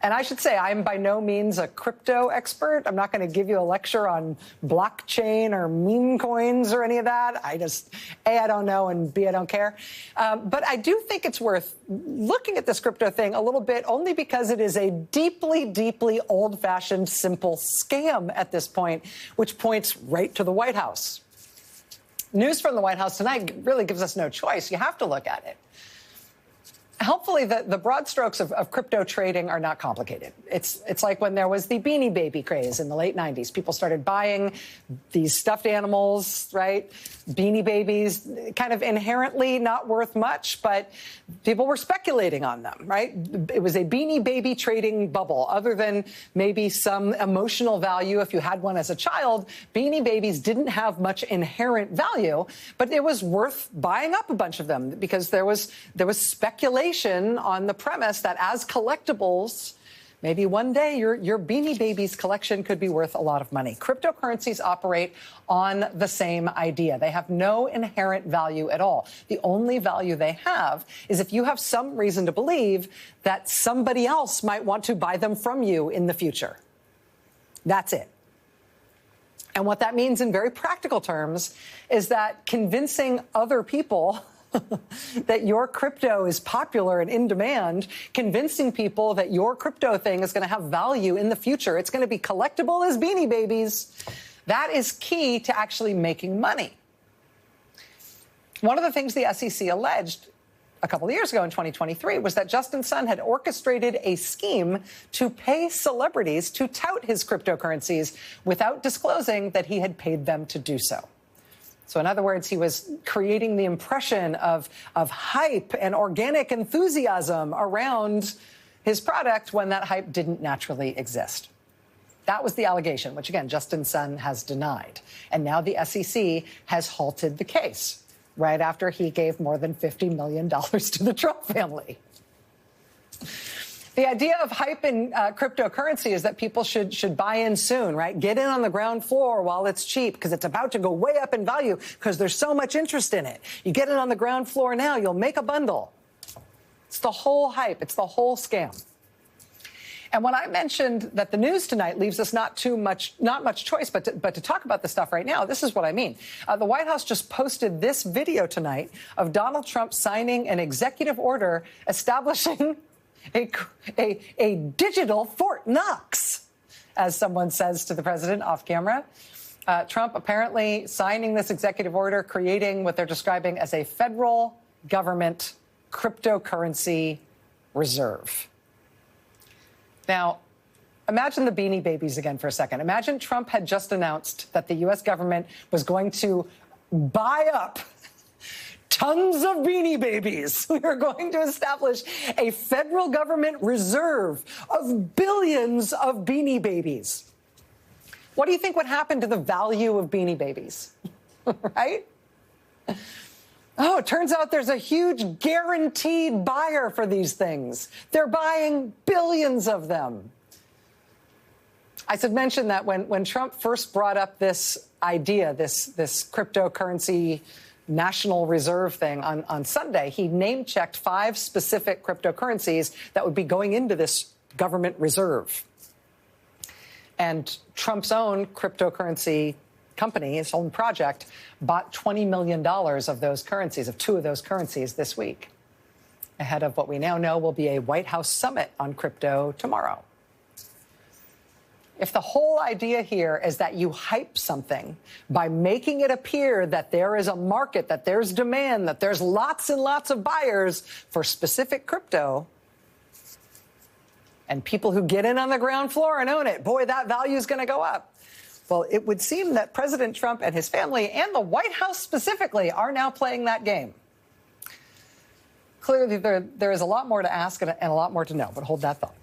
And I should say, I'm by no means a crypto expert. I'm not going to give you a lecture on blockchain or meme coins or any of that. A, I don't know, and B, I don't care. But I do think it's worth looking at this crypto thing a little bit, only because it is a deeply, deeply old-fashioned, simple scam at this point, which points right to the White House. News from the White House tonight really gives us no choice. You have to look at it. Helpfully, the broad strokes of crypto trading are not complicated. It's like when there was the Beanie Baby craze in the late 90s. People started buying these stuffed animals, right? Beanie Babies, kind of inherently not worth much, but people were speculating on them, right? It was a Beanie Baby trading bubble. Other than maybe some emotional value if you had one as a child, Beanie Babies didn't have much inherent value, but it was worth buying up a bunch of them because there was speculation on the premise that as collectibles, maybe one day your Beanie Babies collection could be worth a lot of money. Cryptocurrencies operate on the same idea. They have no inherent value at all. The only value they have is if you have some reason to believe that somebody else might want to buy them from you in the future. That's it. And what that means in very practical terms is that convincing other people that your crypto is popular and in demand, convincing people that your crypto thing is going to have value in the future, it's going to be collectible as Beanie Babies, that is key to actually making money. One of the things the SEC alleged a couple of years ago in 2023 was that Justin Sun had orchestrated a scheme to pay celebrities to tout his cryptocurrencies without disclosing that he had paid them to do so. So in other words, he was creating the impression of hype and organic enthusiasm around his product when that hype didn't naturally exist. That was the allegation, which, again, Justin Sun has denied. And now the SEC has halted the case right after he gave more than $50 million to the Trump family. The idea of hype in cryptocurrency is that people should buy in soon, right? Get in on the ground floor while it's cheap because it's about to go way up in value because there's so much interest in it. You get in on the ground floor now, you'll make a bundle. It's the whole hype. It's the whole scam. And when I mentioned that the news tonight leaves us not much choice but to talk about this stuff right now, this is what I mean. The White House just posted this video tonight of Donald Trump signing an executive order establishing a digital Fort Knox, as someone says to the president off camera. Trump apparently signing this executive order, creating what they're describing as a federal government cryptocurrency reserve. Now, imagine the Beanie Babies again for a second. Imagine Trump had just announced that the U.S. government was going to buy up tons of Beanie Babies. We are going to establish a federal government reserve of billions of Beanie Babies. What do you think would happen to the value of Beanie Babies? Right? Oh, it turns out there's a huge guaranteed buyer for these things. They're buying billions of them. I should mention that when Trump first brought up this idea, this cryptocurrency National Reserve thing on Sunday, he name-checked 5 specific cryptocurrencies that would be going into this government reserve. And Trump's own cryptocurrency company, his own project, bought $20 million of those currencies, of 2 of those currencies this week, ahead of what we now know will be a White House summit on crypto tomorrow. If the whole idea here is that you hype something by making it appear that there is a market, that there's demand, that there's lots and lots of buyers for specific crypto, and people who get in on the ground floor and own it, boy, that value is going to go up. Well, it would seem that President Trump and his family and the White House specifically are now playing that game. Clearly, there is a lot more to ask and a lot more to know, but hold that thought.